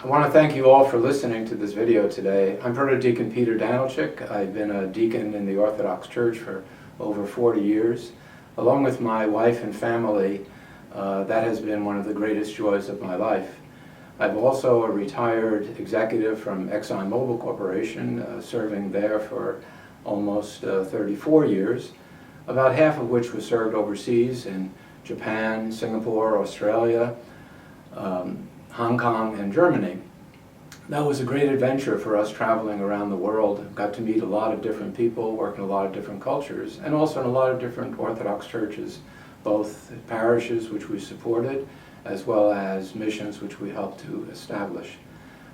I want to thank you all for listening to this video today. I'm protodeacon Peter Danilchick. I've been a deacon in the Orthodox Church for over 40 years. Along with my wife and family, that has been one of the greatest joys of my life. I'm also a retired executive from ExxonMobil Corporation, serving there for almost 34 years, about half of which was served overseas in Japan, Singapore, Australia, Hong Kong, and Germany. That was a great adventure for us, traveling around the world. Got to meet a lot of different people, work in a lot of different cultures, and also in a lot of different Orthodox churches, both parishes which we supported, as well as missions which we helped to establish.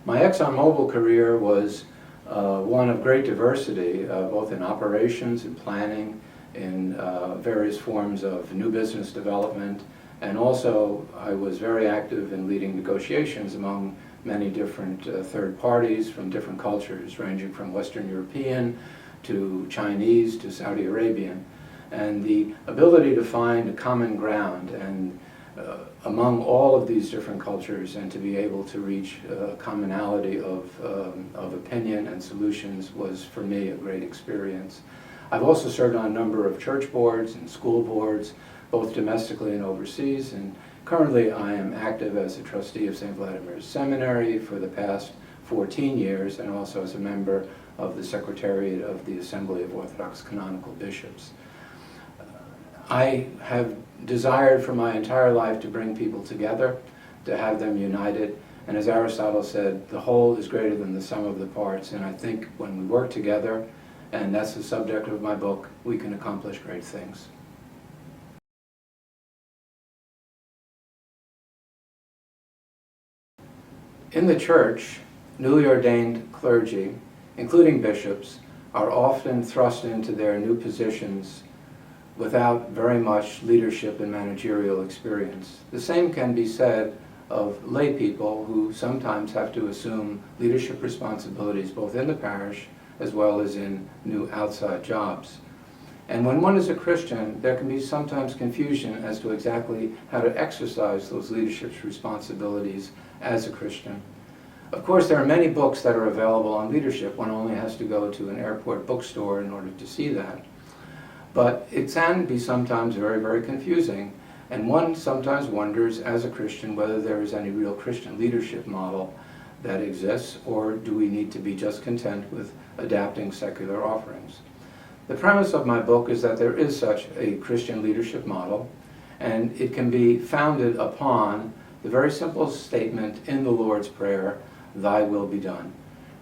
My ExxonMobil career was one of great diversity, both in operations and planning, in various forms of new business development, and also I was very active in leading negotiations among many different third parties from different cultures, ranging from Western European to Chinese to Saudi Arabian. And the ability to find a common ground and among all of these different cultures, and to be able to reach commonality of opinion and solutions, was for me a great experience. I've also served on a number of church boards and school boards, both domestically and overseas, and currently I am active as a trustee of St. Vladimir's Seminary for the past 14 years, and also as a member of the Secretariat of the Assembly of Orthodox Canonical Bishops. I have desired for my entire life to bring people together, to have them united, and as Aristotle said, the whole is greater than the sum of the parts, and I think when we work together, and that's the subject of my book, we can accomplish great things. In the church, newly ordained clergy, including bishops, are often thrust into their new positions without very much leadership and managerial experience. The same can be said of lay people who sometimes have to assume leadership responsibilities both in the parish as well as in new outside jobs. And when one is a Christian, there can be sometimes confusion as to exactly how to exercise those leadership responsibilities as a Christian. Of course, there are many books that are available on leadership. One only has to go to an airport bookstore in order to see that. But it can be sometimes very, very confusing, and one sometimes wonders as a Christian whether there is any real Christian leadership model that exists, or do we need to be just content with adapting secular offerings. The premise of my book is that there is such a Christian leadership model, and it can be founded upon the very simple statement in the Lord's Prayer, "Thy will be done."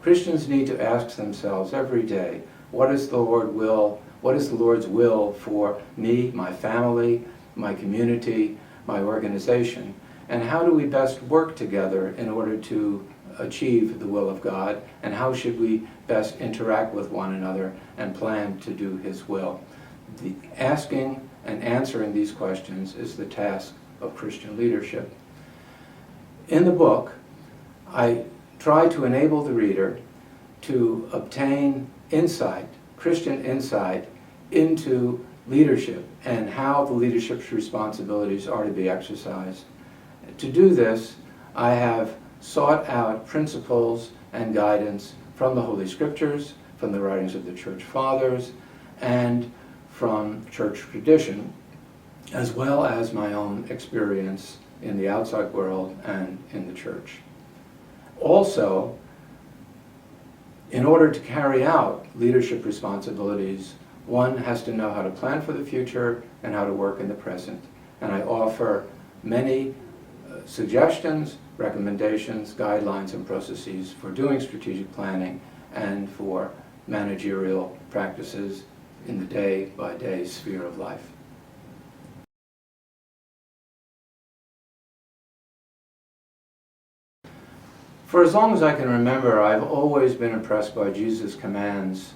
Christians need to ask themselves every day, what is the Lord's will for me, my family, my community, my organization, and how do we best work together in order to achieve the will of God, and how should we best interact with one another and plan to do His will? The asking and answering these questions is the task of Christian leadership. In the book, I try to enable the reader to obtain insight, Christian insight, into leadership and how the leadership's responsibilities are to be exercised. To do this, I have sought out principles and guidance from the Holy Scriptures, from the writings of the Church Fathers, and from church tradition, as well as my own experience in the outside world and in the church. Also, in order to carry out leadership responsibilities, one has to know how to plan for the future and how to work in the present. And I offer many suggestions, recommendations, guidelines, and processes for doing strategic planning and for managerial practices in the day-by-day sphere of life. For as long as I can remember, I've always been impressed by Jesus' commands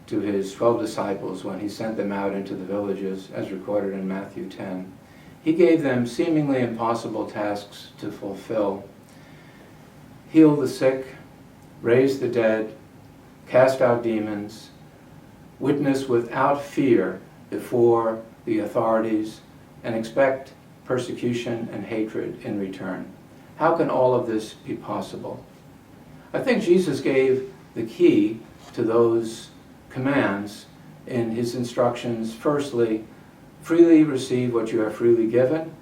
to His 12 disciples when He sent them out into the villages, as recorded in Matthew 10. He gave them seemingly impossible tasks to fulfill. Heal the sick, raise the dead, cast out demons, witness without fear before the authorities, and expect persecution and hatred in return. How can all of this be possible? I think Jesus gave the key to those commands in his instructions. Firstly, freely receive what you have freely given.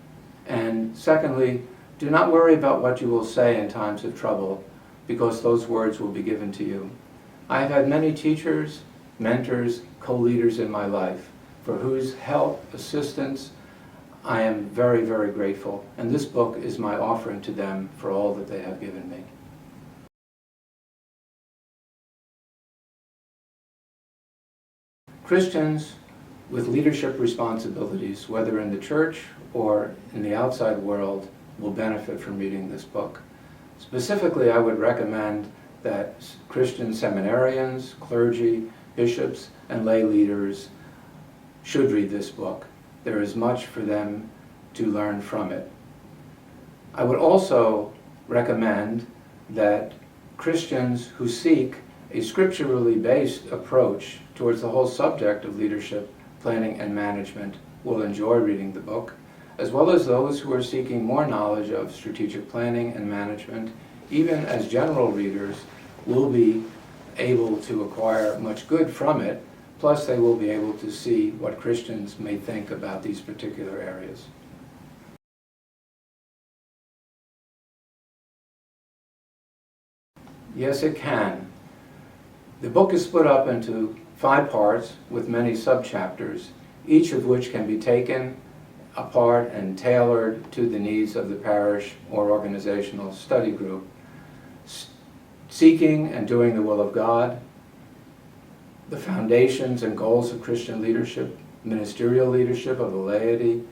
And secondly, do not worry about what you will say in times of trouble, because those words will be given to you. I have had many teachers, mentors, co-leaders in my life for whose help, assistance, I am very, very grateful. And this book is my offering to them for all that they have given me. Christians with leadership responsibilities, whether in the church or in the outside world, will benefit from reading this book. Specifically, I would recommend that Christian seminarians, clergy, bishops, and lay leaders should read this book. There is much for them to learn from it. I would also recommend that Christians who seek a scripturally based approach towards the whole subject of leadership, planning, and management will enjoy reading the book, as well as those who are seeking more knowledge of strategic planning and management, even as general readers, will be able to acquire much good from it, plus they will be able to see what Christians may think about these particular areas. Yes, it can. The book is split up into 5 parts with many subchapters, each of which can be taken apart and tailored to the needs of the parish or organizational study group. Seeking and doing the will of God, the foundations and goals of Christian leadership, ministerial leadership of the laity,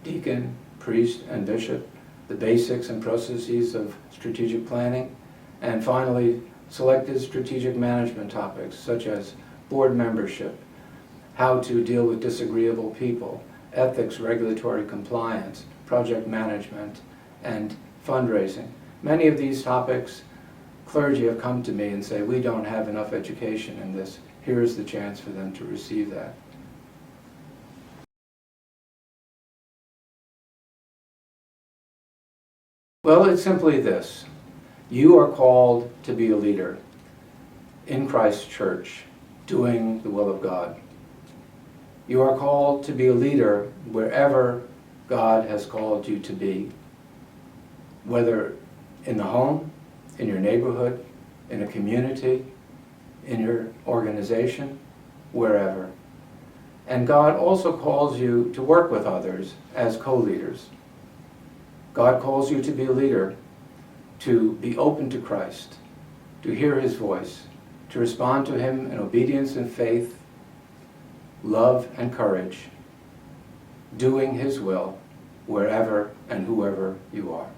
deacon, priest, and bishop, the basics and processes of strategic planning, and finally, selected strategic management topics such as board membership, how to deal with disagreeable people, ethics, regulatory compliance, project management, and fundraising. Many of these topics, clergy have come to me and say, we don't have enough education in this. Here's the chance for them to receive that. Well, it's simply this. You are called to be a leader in Christ's church, doing the will of God. You are called to be a leader wherever God has called you to be, whether in the home, in your neighborhood, in a community, in your organization, wherever. And God also calls you to work with others as co-leaders. God calls you to be a leader, to be open to Christ, to hear his voice, to respond to him in obedience and faith, love and courage, doing his will wherever and whoever you are.